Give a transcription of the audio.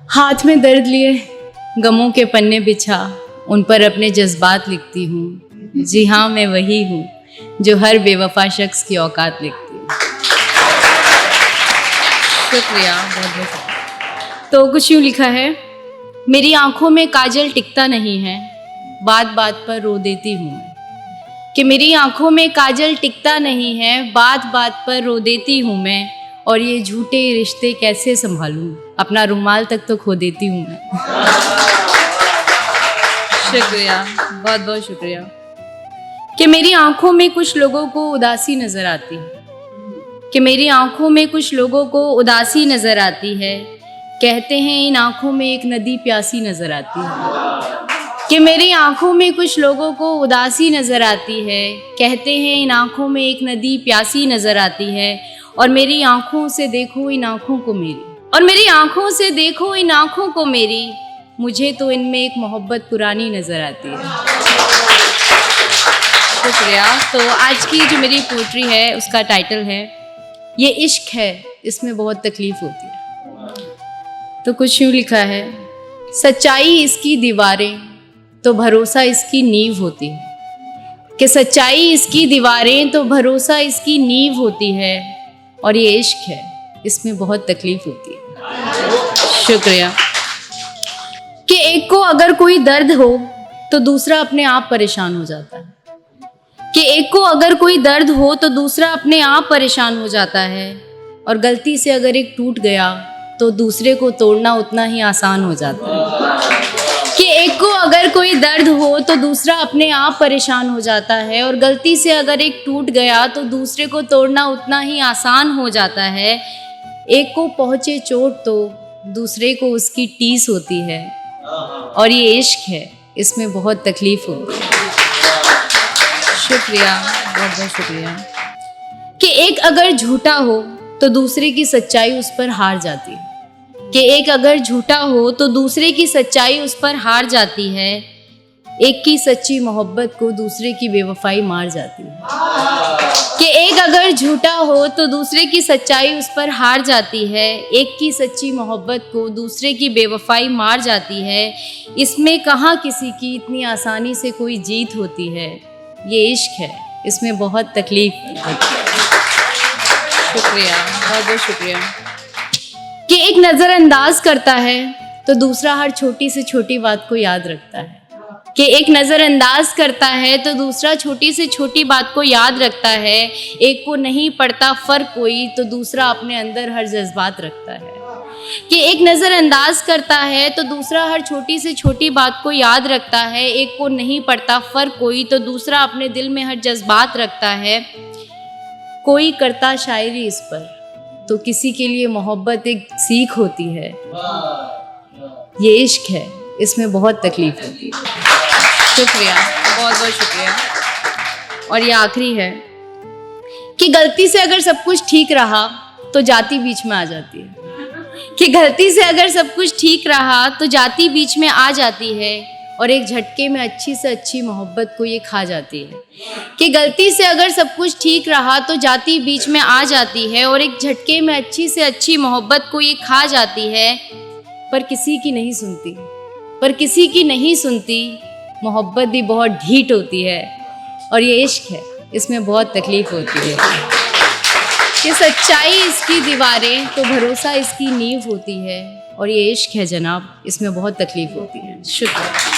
हाथ में दर्द लिए गमों के पन्ने बिछा, उन पर अपने जज्बात लिखती हूँ। जी हाँ, मैं वही हूँ जो हर बेवफा शख्स की औकात लिखती हूँ। शुक्रिया, बहुत बहुत शुक्रिया। तो कुछ यूँ लिखा है, मेरी आंखों में काजल टिकता नहीं है, बात बात पर रो देती हूँ मैं। कि मेरी आंखों में काजल टिकता नहीं है, बात बात पर रो देती हूँ मैं। और ये झूठे रिश्ते कैसे संभालूं, अपना रुमाल तक तो खो देती हूँ मैं। शुक्रिया, बहुत बहुत शुक्रिया। कि मेरी आंखों में कुछ लोगों को उदासी नजर आती है, कि मेरी आंखों में कुछ लोगों को उदासी नजर आती है। कहते हैं इन आंखों में एक नदी प्यासी नजर आती है। कि मेरी आंखों में कुछ लोगों को उदासी नजर आती है। कहते हैं इन आंखों में एक नदी प्यासी नजर आती है। और मेरी आंखों से देखो इन आंखों को मेरी, और मेरी आंखों से देखो इन आंखों को मेरी, मुझे तो इनमें एक मोहब्बत पुरानी नजर आती है। शुक्रिया। तो आज की जो मेरी पोइट्री है उसका टाइटल है ये इश्क है, इसमें बहुत तकलीफ होती है। तो कुछ यूँ लिखा है, सच्चाई इसकी दीवारें तो भरोसा इसकी नींव होती है। कि सच्चाई इसकी दीवारें तो भरोसा इसकी नींव होती है। और ये इश्क है, इसमें बहुत तकलीफ होती है। शुक्रिया। कि एक को अगर कोई दर्द हो तो दूसरा अपने आप परेशान हो जाता है। कि एक को अगर कोई दर्द हो तो दूसरा अपने आप परेशान हो जाता है। और गलती से अगर एक टूट गया तो दूसरे को तोड़ना उतना ही आसान हो जाता है। कि एक को अगर कोई दर्द हो तो दूसरा अपने आप परेशान हो जाता है। और गलती से अगर एक टूट गया तो दूसरे को तोड़ना उतना ही आसान हो जाता है। एक को पहुँचे चोट तो दूसरे को उसकी टीस होती है। और ये इश्क है, इसमें बहुत तकलीफ होती है। शुक्रिया, बहुत बहुत शुक्रिया। कि एक अगर झूठा हो तो दूसरे की सच्चाई उस पर हार जाती है। कि एक अगर झूठा हो तो दूसरे की सच्चाई उस पर हार जाती है। एक की सच्ची मोहब्बत को दूसरे की बेवफाई मार जाती है। कि एक अगर झूठा हो तो दूसरे की सच्चाई उस पर हार जाती है। एक की सच्ची मोहब्बत को दूसरे की बेवफाई मार जाती है। इसमें कहाँ किसी की इतनी आसानी से कोई जीत होती है। ये इश्क है, इसमें बहुत तकलीफ होती है। शुक्रिया, बहुत बहुत शुक्रिया। कि एक नज़रअंदाज करता है तो दूसरा हर छोटी से छोटी बात को याद रखता है। कि एक नज़रअंदाज करता है तो दूसरा छोटी से छोटी बात को याद रखता है। एक को नहीं पड़ता फ़र्क कोई तो दूसरा अपने अंदर हर जज्बात रखता है। कि एक नज़रअंदाज करता है तो दूसरा हर छोटी से छोटी बात को याद रखता है। एक को नहीं पड़ता फ़र्क कोई तो दूसरा अपने दिल में हर जज्बात रखता है। कोई करता शायरी इस पर तो किसी के लिए मोहब्बत एक सीख होती है। ये इश्क है, इसमें बहुत तकलीफ होती है। शुक्रिया, बहुत बहुत शुक्रिया। और ये आखिरी है कि गलती से अगर सब कुछ ठीक रहा तो जाति बीच में आ जाती है। कि गलती से अगर सब कुछ ठीक रहा तो जाति बीच में आ जाती है। और एक झटके में अच्छी से अच्छी मोहब्बत को ये खा जाती है। कि गलती से अगर सब कुछ ठीक रहा तो जाति बीच में आ जाती है। और एक झटके में अच्छी से अच्छी मोहब्बत को ये खा जाती है। पर किसी की नहीं सुनती, पर किसी की नहीं सुनती। मोहब्बत भी बहुत ढीठ होती है। और ये इश्क है, इसमें बहुत तकलीफ होती है। कि सच्चाई इसकी दीवारें तो भरोसा इसकी नींव होती है। और ये इश्क है जनाब, इसमें बहुत तकलीफ होती है। शुक्रिया।